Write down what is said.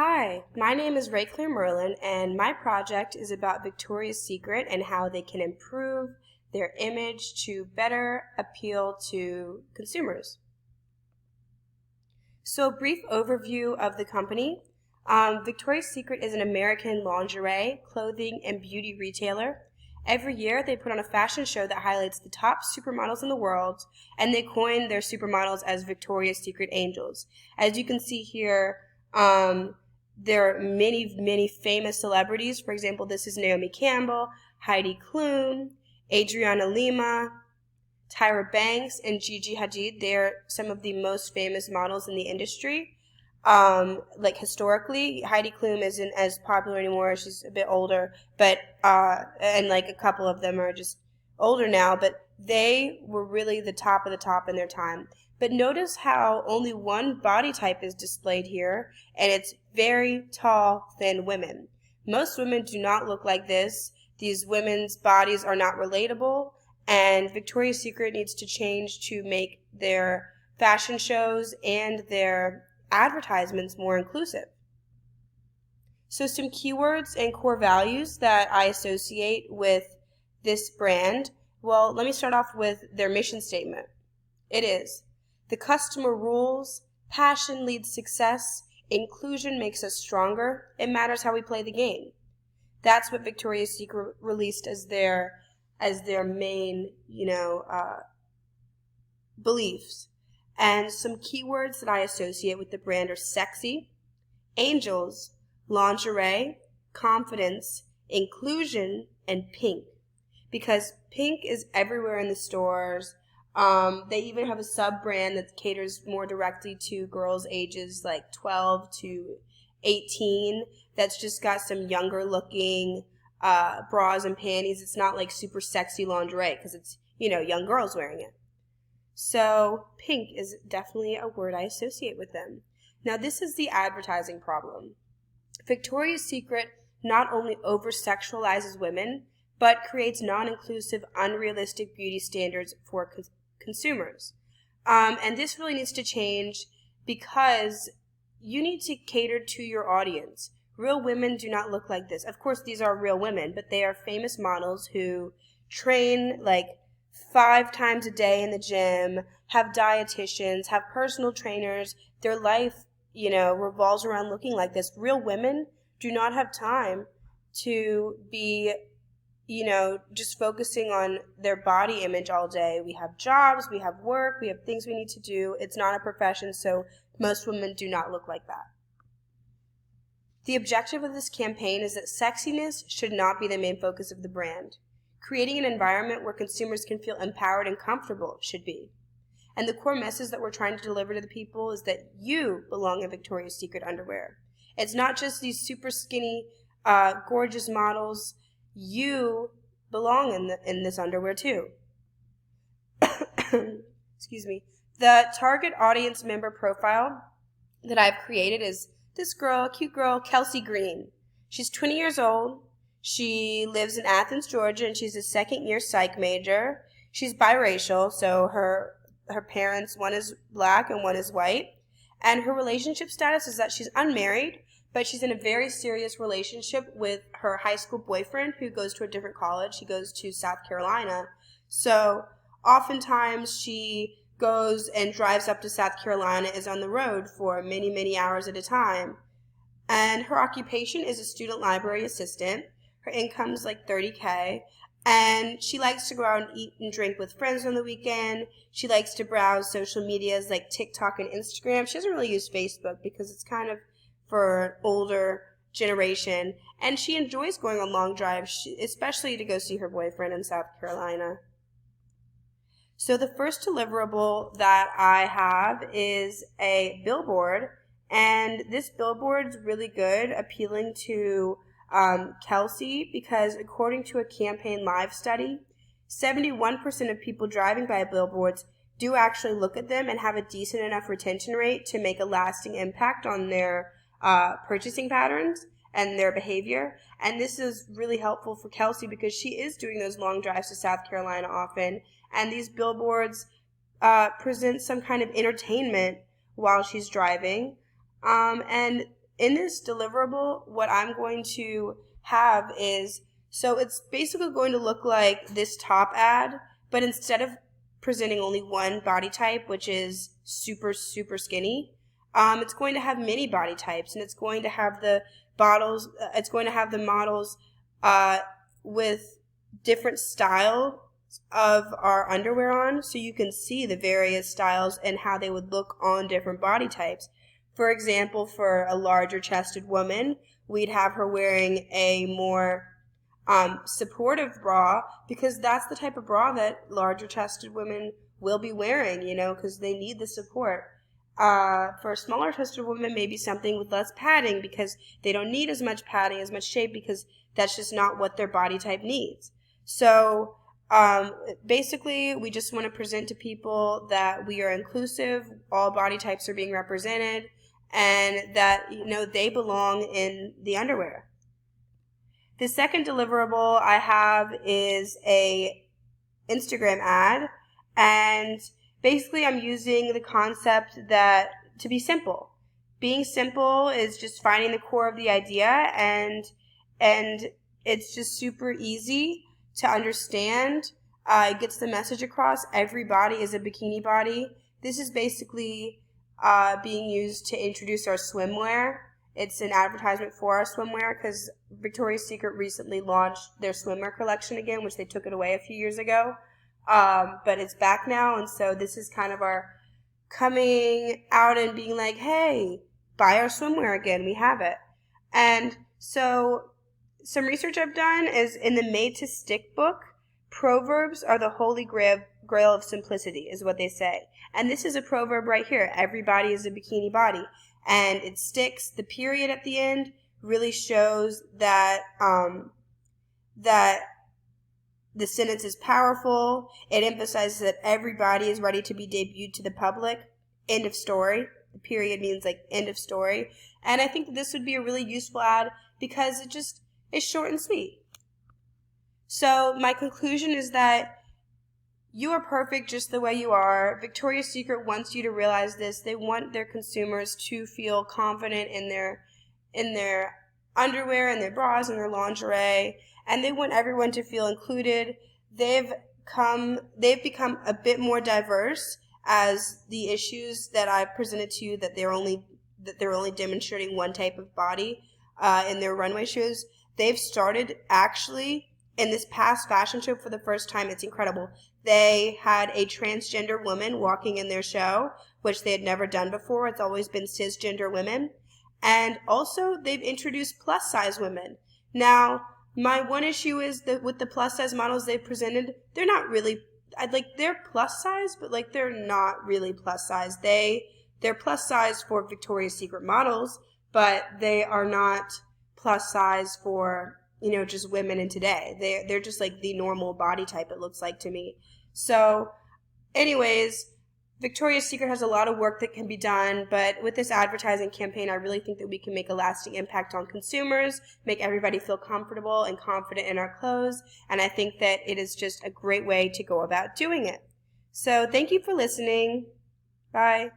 Hi, my name is Ray Claire Merlin, and my project is about Victoria's Secret and how they can improve their image to better appeal to consumers. So, a brief overview of the company. Victoria's Secret is an American lingerie, clothing, and beauty retailer. Every year, they put on a fashion show that highlights the top supermodels in the world, and they coin their supermodels as Victoria's Secret angels. As you can see here, there are many famous celebrities. For example, this is Naomi Campbell, Heidi Klum, Adriana Lima, Tyra Banks, and Gigi Hadid. They're some of the most famous models in the industry. Historically, Heidi Klum isn't as popular anymore. She's a bit older, but and a couple of them are just older now, but they were really the top of the top in their time. But notice how only one body type is displayed here, and it's very tall, thin women. Most women do not look like this. These women's bodies are not relatable, and Victoria's Secret needs to change to make their fashion shows and their advertisements more inclusive. So some keywords and core values that I associate with this brand. Well, let me start off with their mission statement. It is, "The customer rules, passion leads success, inclusion makes us stronger, it matters how we play the game." That's what Victoria's Secret released as their main, beliefs. And some keywords that I associate with the brand are sexy, angels, lingerie, confidence, inclusion, and pink. Because pink is everywhere in the stores. They even have a sub-brand that caters more directly to girls ages like 12 to 18 that's just got some younger looking bras and panties. It's not like super sexy lingerie because it's, young girls wearing it. So pink is definitely a word I associate with them. Now this is the advertising problem. Victoria's Secret not only over-sexualizes women, but creates non-inclusive, unrealistic beauty standards for consumers. And this really needs to change because you need to cater to your audience. Real women do not look like this. Of course, these are real women, but they are famous models who train like 5 times a day in the gym, have dietitians, have personal trainers. Their life, revolves around looking like this. Real women do not have time to be, just focusing on their body image all day. We have jobs, we have work, we have things we need to do. It's not a profession, so most women do not look like that. The objective of this campaign is that sexiness should not be the main focus of the brand. Creating an environment where consumers can feel empowered and comfortable should be. And the core message that we're trying to deliver to the people is that you belong in Victoria's Secret underwear. It's not just these super skinny, gorgeous models. You belong in this underwear too. Excuse me. The target audience member profile that I've created is this girl, cute girl, Kelsey Green. She's 20 years old. She lives in Athens, Georgia, and she's a second-year psych major. She's biracial, so her parents, one is black and one is white. And her relationship status is that she's unmarried, but she's in a very serious relationship with her high school boyfriend who goes to a different college. He goes to South Carolina. So oftentimes she goes and drives up to South Carolina, is on the road for many hours at a time. And her occupation is a student library assistant. Her income is like $30K. And she likes to go out and eat and drink with friends on the weekend. She likes to browse social medias like TikTok and Instagram. She doesn't really use Facebook because it's kind of for an older generation. And she enjoys going on long drives, especially to go see her boyfriend in South Carolina. So the first deliverable that I have is a billboard. And this billboard is really good, appealing to Kelsey, because according to a Campaign Live study, 71% of people driving by billboards do actually look at them and have a decent enough retention rate to make a lasting impact on their purchasing patterns and their behavior. And this is really helpful for Kelsey because she is doing those long drives to South Carolina often, and these billboards present some kind of entertainment while she's driving. And in this deliverable, what I'm going to have is, so it's basically going to look like this top ad, but instead of presenting only one body type, which is super, super skinny, it's going to have many body types, and it's going to have the models with different style of our underwear on, so you can see the various styles and how they would look on different body types. For example, for a larger chested woman, we'd have her wearing a more supportive bra, because that's the type of bra that larger chested women will be wearing, because they need the support. For a smaller chested woman, maybe something with less padding, because they don't need as much padding, as much shape, because that's just not what their body type needs. So basically, we just want to present to people that we are inclusive, all body types are being represented, and that, they belong in the underwear. The second deliverable I have is a Instagram ad, and basically I'm using the concept that to be simple. Being simple is just finding the core of the idea, and it's just super easy to understand. It gets the message across. Every body is a bikini body. This is basically being used to introduce our swimwear. It's an advertisement for our swimwear, because Victoria's Secret recently launched their swimwear collection again, which they took it away a few years ago. But it's back now, and so this is kind of our coming out and being like, hey, buy our swimwear again, we have it. And so some research I've done is in the Made to Stick book, proverbs are the holy grail of simplicity, is what they say. And this is a proverb right here. Every body is a bikini body. And it sticks. The period at the end really shows that that the sentence is powerful. It emphasizes that every body is ready to be debuted to the public. End of story. The period means like end of story. And I think that this would be a really useful ad, because it just is short and sweet. So my conclusion is that you are perfect just the way you are. Victoria's Secret wants you to realize this. They want their consumers to feel confident in their underwear and their bras and their lingerie, and they want everyone to feel included. They've become a bit more diverse as the issues that I've presented to you, that they're only demonstrating one type of body in their runway shows. They've started actually in this past fashion show for the first time. It's incredible. They had a transgender woman walking in their show, which they had never done before. It's always been cisgender women. And also, they've introduced plus-size women. Now, my one issue is that with the plus-size models they've presented, they're not really, they're plus-size, but they're not really plus-size. They're plus-size for Victoria's Secret models, but they are not plus-size for, just women in today. They're just the normal body type, it looks like to me. So, anyways, Victoria's Secret has a lot of work that can be done, but with this advertising campaign, I really think that we can make a lasting impact on consumers, make everybody feel comfortable and confident in our clothes, and I think that it is just a great way to go about doing it. So, thank you for listening. Bye.